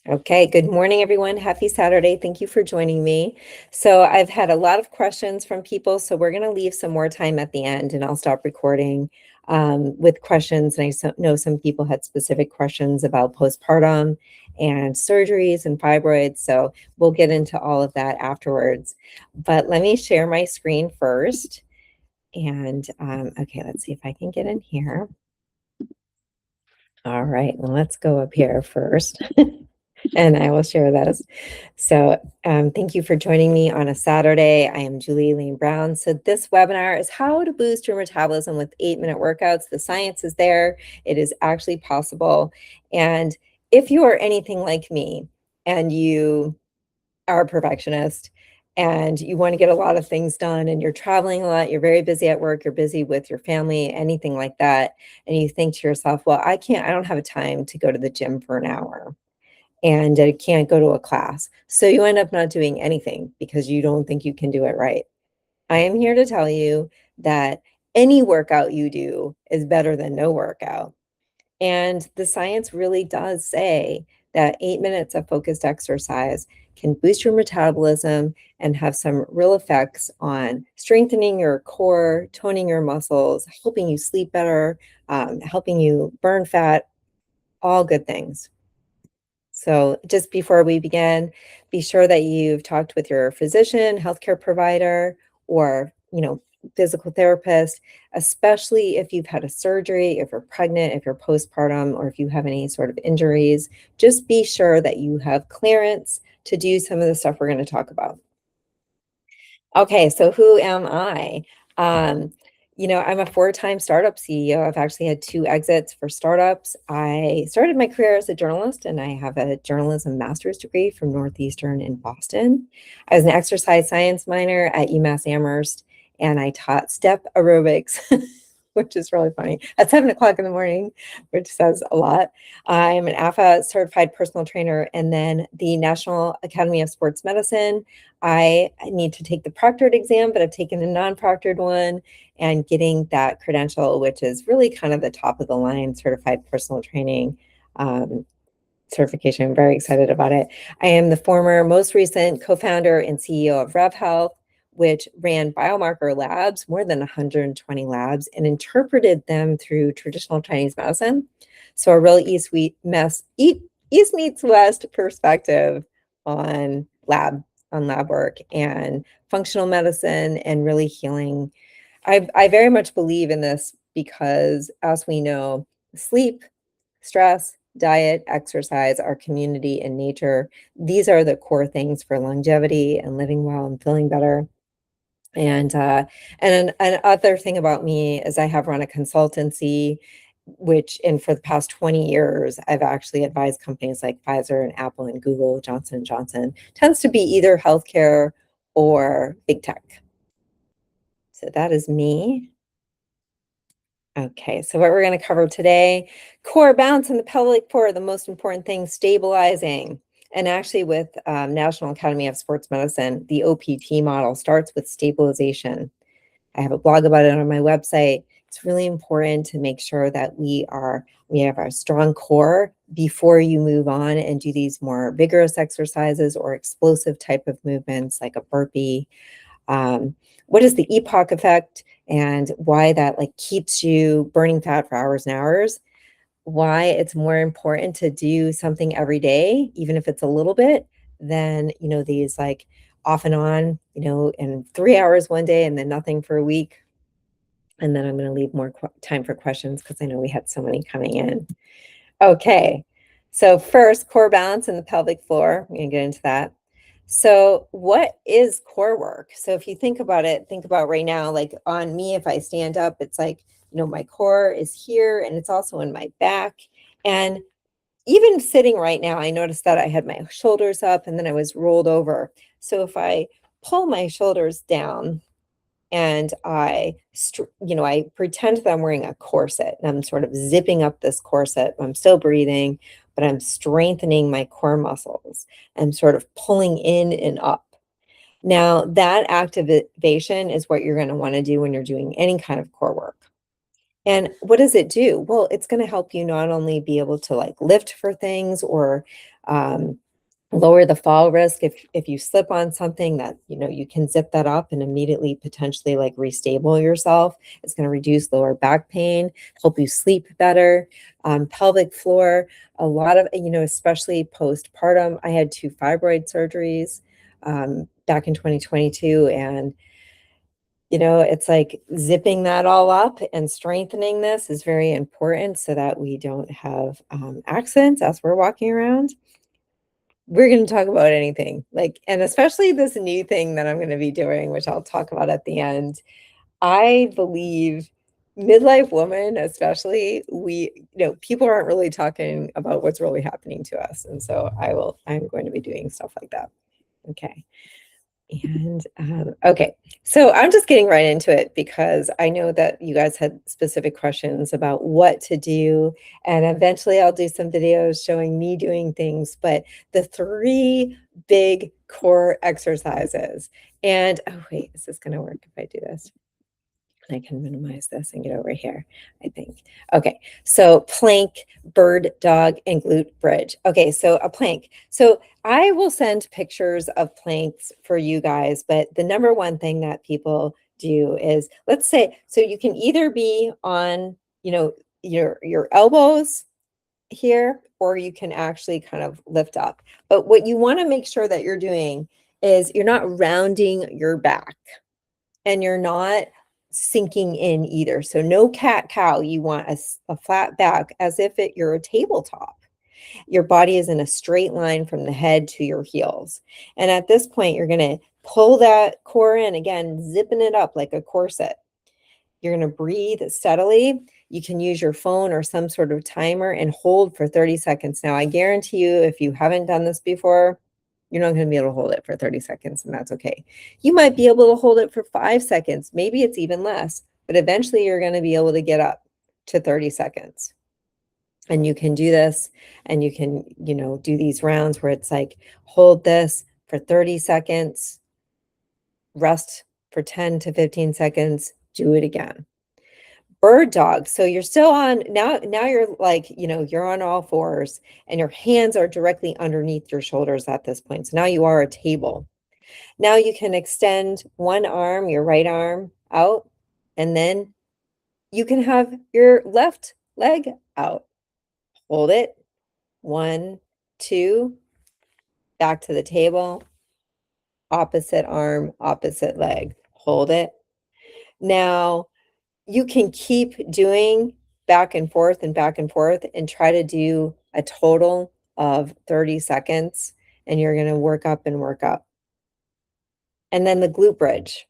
Okay, good morning, everyone. Happy Saturday. Thank you for joining me. So I've had a lot of questions from people, so we're going to leave some more time at the end and I'll stop recording with questions. And know some people had specific questions about postpartum and surgeries and fibroids, so we'll get into all of that afterwards. But let me share my screen first. And okay, let's see if I can get in here. All right, well, let's go up here first. And I will share those. So thank you for joining me on a Saturday. I am Elaine Brown. So this webinar is how to boost your metabolism with 8-minute workouts. The science is there. It is actually possible. And if you are anything like me and you are a perfectionist and you want to get a lot of things done and you're traveling a lot, you're very busy at work, you're busy with your family, anything like that, and you think to yourself, well, I don't have a time to go to the gym for an hour and can't go to a class. So you end up not doing anything because you don't think you can do it right. I am here to tell you that any workout you do is better than no workout. And the science really does say that 8 minutes of focused exercise can boost your metabolism and have some real effects on strengthening your core, toning your muscles, helping you sleep better, helping you burn fat, all good things. So just before we begin, be sure that you've talked with your physician, healthcare provider, or, physical therapist, especially if you've had a surgery, if you're pregnant, if you're postpartum, or if you have any sort of injuries. Just be sure that you have clearance to do some of the stuff we're going to talk about. Okay, so who am I? I'm a 4-time startup CEO. I've actually had 2 exits for startups. I started my career as a journalist, and I have a journalism master's degree from Northeastern in Boston. I was an exercise science minor at UMass Amherst, and I taught step aerobics, which is really funny, at 7 o'clock in the morning, which says a lot. I'm an AFA certified personal trainer, and then the National Academy of Sports Medicine. I need to take the proctored exam, but I've taken a non-proctored one, and getting that credential, which is really kind of the top of the line certified personal training certification. I'm very excited about it. I am the most recent co-founder and CEO of Rev Health, which ran biomarker labs, more than 120 labs, and interpreted them through traditional Chinese medicine. So a real East meets West perspective on lab work and functional medicine and really healing. I very much believe in this because, as we know, sleep, stress, diet, exercise, our community, and nature, these are the core things for longevity and living well and feeling better. And another thing about me is I have run a consultancy, and for the past 20 years, I've actually advised companies like Pfizer and Apple and Google, Johnson & Johnson. Tends to be either healthcare or big tech. So that is me. Okay, so what we're going to cover today, core balance in the pelvic floor, the most important thing, stabilizing. And actually with National Academy of Sports Medicine, the OPT model starts with stabilization. I have a blog about it on my website. It's really important to make sure that we have our strong core before you move on and do these more vigorous exercises or explosive type of movements like a burpee. What is the EPOC effect and why that keeps you burning fat for hours and hours? Why it's more important to do something every day, even if it's a little bit, than these off and on, in 3 hours one day and then nothing for a week. And then I'm going to leave more time for questions because I know we had so many coming in. Okay, so first, core balance in the pelvic floor. We're going to get into that. So what is core work? So if you think about it, think about right now, like on me, if I stand up, it's like, my core is here and it's also in my back. And even sitting right now, I noticed that I had my shoulders up and then I was rolled over. So if I pull my shoulders down and I pretend that I'm wearing a corset and I'm sort of zipping up this corset, I'm still breathing, but I'm strengthening my core muscles. I'm sort of pulling in and up. Now, that activation is what you're going to want to do when you're doing any kind of core work. And what does it do? Well, it's going to help you not only be able to lift for things or Lower the fall risk. If you slip on something that, you can zip that up and immediately potentially like restable yourself. It's going to reduce lower back pain, help you sleep better. Pelvic floor, a lot of, especially postpartum. I had 2 fibroid surgeries back in 2022, and it's like zipping that all up and strengthening this is very important so that we don't have accidents as we're walking around. We're going to talk about anything, and especially this new thing that I'm going to be doing, which I'll talk about at the end. I believe midlife women, especially, people aren't really talking about what's really happening to us. And so I'm going to be doing stuff like that. Okay. And okay, so I'm just getting right into it because I know that you guys had specific questions about what to do, and eventually I'll do some videos showing me doing things, but the 3 big core exercises. And oh wait, is this going to work if I do this? I can minimize this and get over here, I think. Okay, so plank, bird dog, and glute bridge. Okay, so a plank. So I will send pictures of planks for you guys, but the number one thing that people do is, let's say, so you can either be on, your elbows here, or you can actually kind of lift up. But what you want to make sure that you're doing is you're not rounding your back and you're not sinking in either. So no cat-cow, you want a flat back as if you're a tabletop. Your body is in a straight line from the head to your heels. And at this point, you're going to pull that core in, again, zipping it up like a corset. You're going to breathe steadily. You can use your phone or some sort of timer and hold for 30 seconds. Now, I guarantee you, if you haven't done this before, you're not going to be able to hold it for 30 seconds, and that's okay. You might be able to hold it for 5 seconds. Maybe it's even less, but eventually you're going to be able to get up to 30 seconds. And you can do this, and you can, do these rounds where it's like, hold this for 30 seconds, rest for 10 to 15 seconds, do it again. Bird dog. So you're still on now you're like, you're on all fours and your hands are directly underneath your shoulders at this point. So now you are a table. Now you can extend one arm, your right arm out, and then you can have your left leg out. Hold it. 1, 2, back to the table. Opposite arm, opposite leg. Hold it. Now you can keep doing back and forth and try to do a total of 30 seconds, and you're going to work up and work up. And then the glute bridge.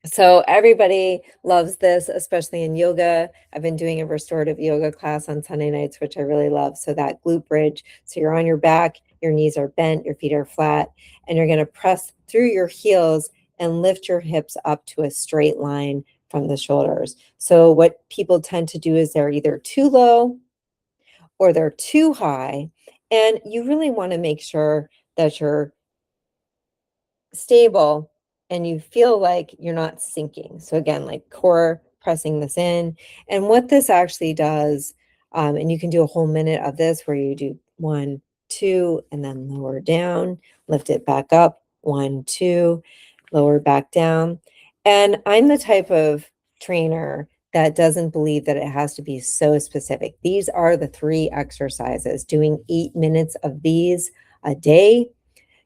So everybody loves this, especially in yoga. I've been doing a restorative yoga class on Sunday nights, which I really love. So that glute bridge, so you're on your back, your knees are bent, your feet are flat, and you're going to press through your heels and lift your hips up to a straight line from the shoulders. So what people tend to do is they're either too low or they're too high. And you really want to make sure that you're stable and you feel like you're not sinking. So again, like core pressing this in. And what this actually does, and you can do a whole minute of this where you do 1, 2, and then lower down, lift it back up, 1, 2, lower back down. And I'm the type of trainer that doesn't believe that it has to be so specific. These are the 3 exercises. Doing 8 minutes of these a day.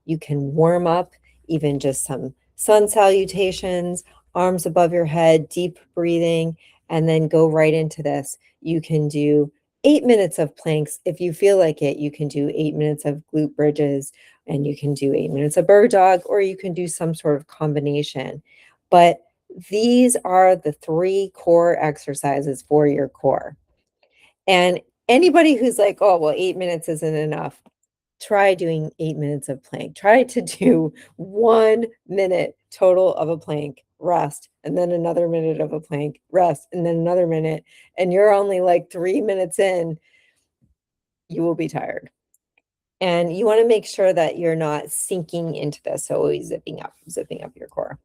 You can warm up, even just some sun salutations, arms above your head, deep breathing, and then go right into this. You can do 8 minutes of planks. If you feel like it, you can do 8 minutes of glute bridges, and you can do 8 minutes of bird dog, or you can do some sort of combination. But these are the 3 core exercises for your core. And anybody who's like, oh, well, 8 minutes isn't enough, try doing 8 minutes of plank. Try to do 1 minute total of a plank, rest, and then another minute of a plank, rest, and then another minute. And you're only like 3 minutes in, you will be tired. And you want to make sure that you're not sinking into this. So always zipping up your core.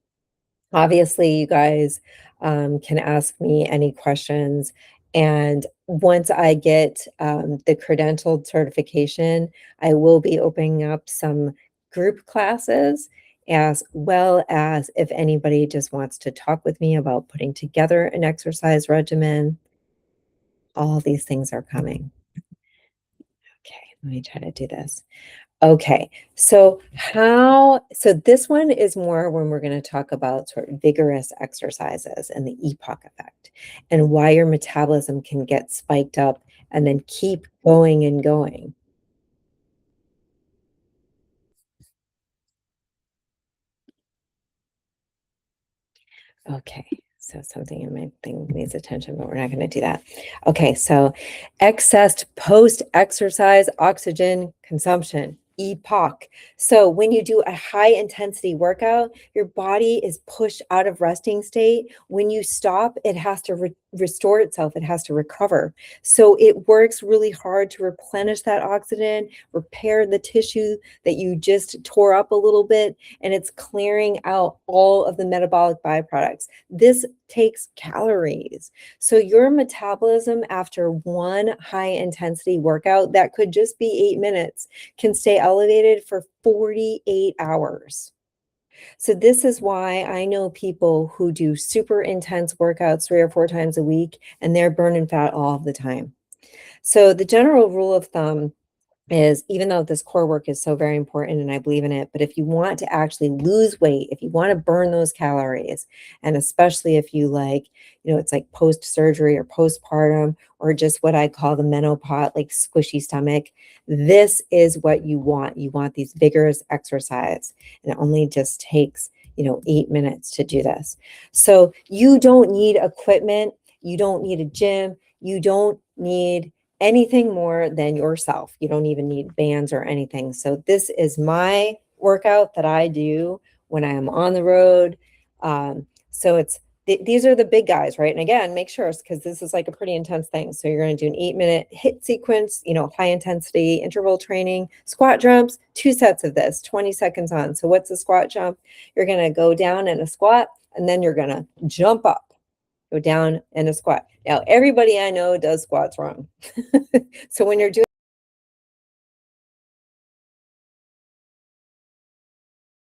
Obviously, you guys can ask me any questions. And once I get the credentialed certification, I will be opening up some group classes, as well as if anybody just wants to talk with me about putting together an exercise regimen. All these things are coming. Okay, let me try to do this. Okay, so this one is more when we're going to talk about sort of vigorous exercises and the EPOC effect and why your metabolism can get spiked up and then keep going and going. Okay, so something in my thing needs attention, but we're not going to do that. Okay, so excess post-exercise oxygen consumption, EPOC. So when you do a high intensity workout, your body is pushed out of resting state. When you stop, it has to restore itself. It has to recover. So it works really hard to replenish that oxygen, repair the tissue that you just tore up a little bit, and it's clearing out all of the metabolic byproducts. This takes calories. So your metabolism after one high intensity workout that could just be 8 minutes can stay elevated for 48 hours. So this is why I know people who do super intense workouts 3 or 4 times a week, and they're burning fat all the time. So the general rule of thumb is, even though this core work is so very important and I believe in it, but if you want to actually lose weight, if you want to burn those calories, and especially if you like, it's like post-surgery or postpartum or just what I call the menopause, like squishy stomach, this is what you want. You want these vigorous exercise, and it only just takes 8 minutes to do this. So you don't need equipment. You don't need a gym. You don't need anything more than yourself. You don't even need bands or anything. So this is my workout that I do when I am on the road. So these are the big guys, right? And again, make sure, because this is like a pretty intense thing. So you're going to do an 8-minute hit sequence, high intensity interval training, squat jumps, 2 sets of this, 20 seconds on. So what's a squat jump? You're going to go down in a squat, and then you're going to jump up. Go down in a squat. Now, everybody I know does squats wrong. So when you're doing